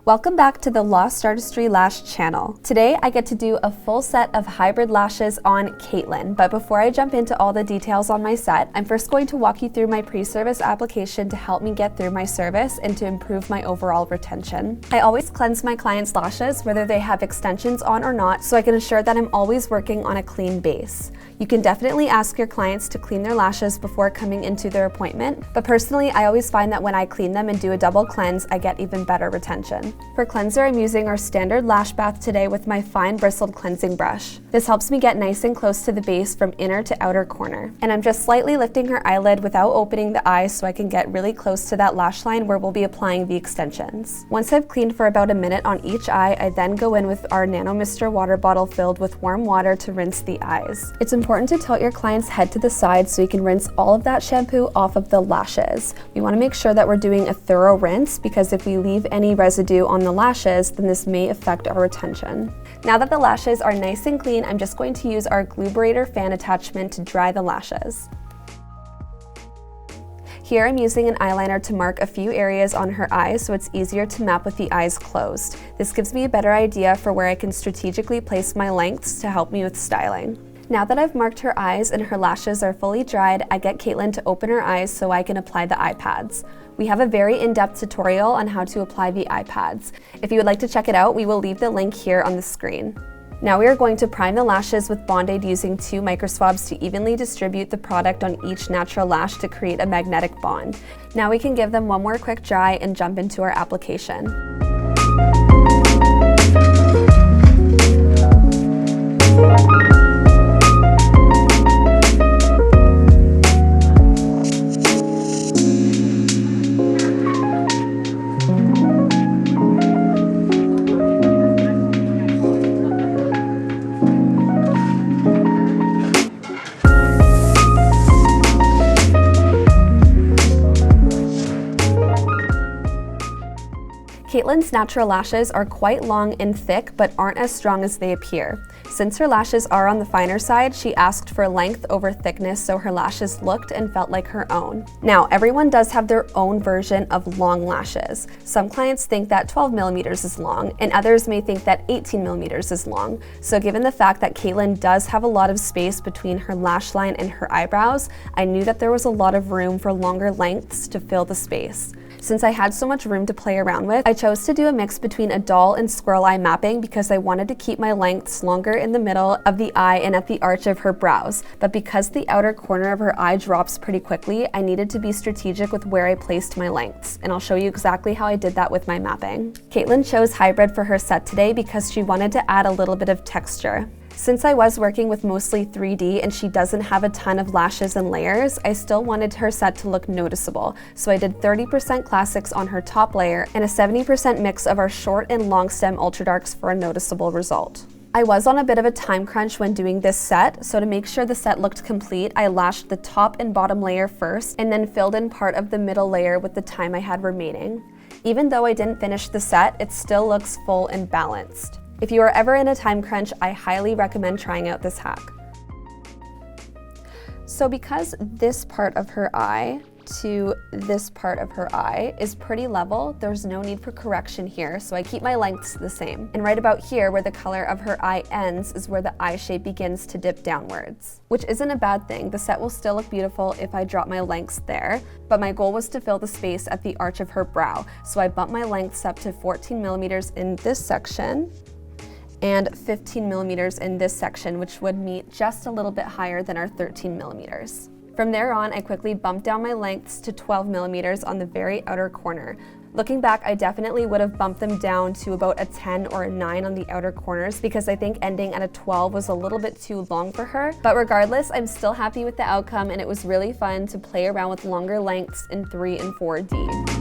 Welcome back to the Lost Artistry Lash channel. Today I get to do a full set of hybrid lashes on Caitlin, but before I jump into all the details on my set, I'm first going to walk you through my pre-service application to help me get through my service and to improve my overall retention. I always cleanse my clients' lashes, whether they have extensions on or not, so I can ensure that I'm always working on a clean base. You can definitely ask your clients to clean their lashes before coming into their appointment, but personally I always find that when I clean them and do a double cleanse, I get even better retention. For cleanser, I'm using our standard lash bath today with my fine bristled cleansing brush. This helps me get nice and close to the base from inner to outer corner. And I'm just slightly lifting her eyelid without opening the eye so I can get really close to that lash line where we'll be applying the extensions. Once I've cleaned for about a minute on each eye, I then go in with our Nano Mister water bottle filled with warm water to rinse the eyes. It's important to tilt your client's head to the side so you can rinse all of that shampoo off of the lashes. We want to make sure that we're doing a thorough rinse because if we leave any residue on the lashes, then this may affect our retention. Now that the lashes are nice and clean, I'm just going to use our Gluberator fan attachment to dry the lashes. Here I'm using an eyeliner to mark a few areas on her eyes so it's easier to map with the eyes closed. This gives me a better idea for where I can strategically place my lengths to help me with styling. Now that I've marked her eyes and her lashes are fully dried, I get Caitlin to open her eyes so I can apply the eye pads. We have a very in-depth tutorial on how to apply the eye pads. If you would like to check it out, we will leave the link here on the screen. Now we are going to prime the lashes with Bond-Aid using 2 microswabs to evenly distribute the product on each natural lash to create a magnetic bond. Now we can give them one more quick dry and jump into our application. Caitlin's natural lashes are quite long and thick, but aren't as strong as they appear. Since her lashes are on the finer side, she asked for length over thickness so her lashes looked and felt like her own. Now, everyone does have their own version of long lashes. Some clients think that 12 millimeters is long, and others may think that 18 millimeters is long. So given the fact that Caitlin does have a lot of space between her lash line and her eyebrows, I knew that there was a lot of room for longer lengths to fill the space. Since I had so much room to play around with, I chose to do a mix between a doll and squirrel eye mapping because I wanted to keep my lengths longer in the middle of the eye and at the arch of her brows. But because the outer corner of her eye drops pretty quickly, I needed to be strategic with where I placed my lengths. And I'll show you exactly how I did that with my mapping. Caitlin chose hybrid for her set today because she wanted to add a little bit of texture. Since I was working with mostly 3D and she doesn't have a ton of lashes and layers, I still wanted her set to look noticeable. So I did 30% classics on her top layer and a 70% mix of our short and long stem ultra darks for a noticeable result. I was on a bit of a time crunch when doing this set, so to make sure the set looked complete, I lashed the top and bottom layer first and then filled in part of the middle layer with the time I had remaining. Even though I didn't finish the set, it still looks full and balanced. If you are ever in a time crunch, I highly recommend trying out this hack. So because this part of her eye to this part of her eye is pretty level, there's no need for correction here, so I keep my lengths the same. And right about here, where the color of her eye ends, is where the eye shape begins to dip downwards. Which isn't a bad thing, the set will still look beautiful if I drop my lengths there, but my goal was to fill the space at the arch of her brow, so I bumped my lengths up to 14 millimeters in this section, and 15 millimeters in this section, which would meet just a little bit higher than our 13 millimeters. From there on, I quickly bumped down my lengths to 12 millimeters on the very outer corner. Looking back, I definitely would have bumped them down to about a 10 or a 9 on the outer corners because I think ending at a 12 was a little bit too long for her. But regardless, I'm still happy with the outcome and it was really fun to play around with longer lengths in 3 and 4D.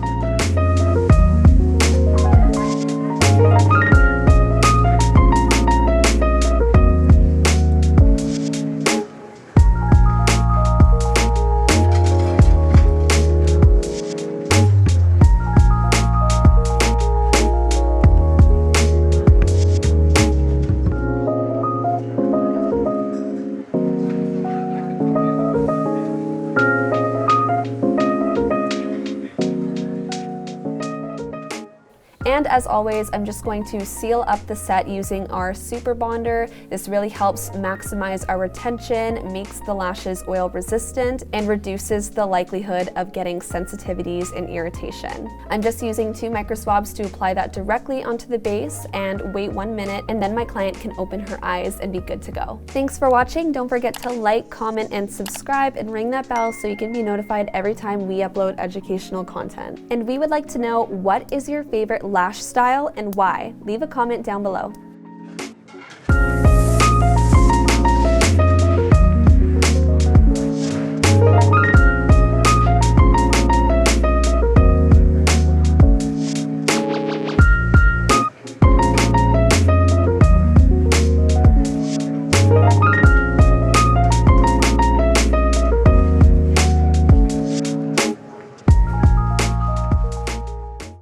And as always, I'm just going to seal up the set using our super bonder. This really helps maximize our retention, makes the lashes oil resistant, and reduces the likelihood of getting sensitivities and irritation. I'm just using 2 micro swabs to apply that directly onto the base and wait 1 minute, and then my client can open her eyes and be good to go. Thanks for watching. Don't forget to like, comment, and subscribe, and ring that bell so you can be notified every time we upload educational content. And we would like to know, what is your favorite lash style and why? Leave a comment down below.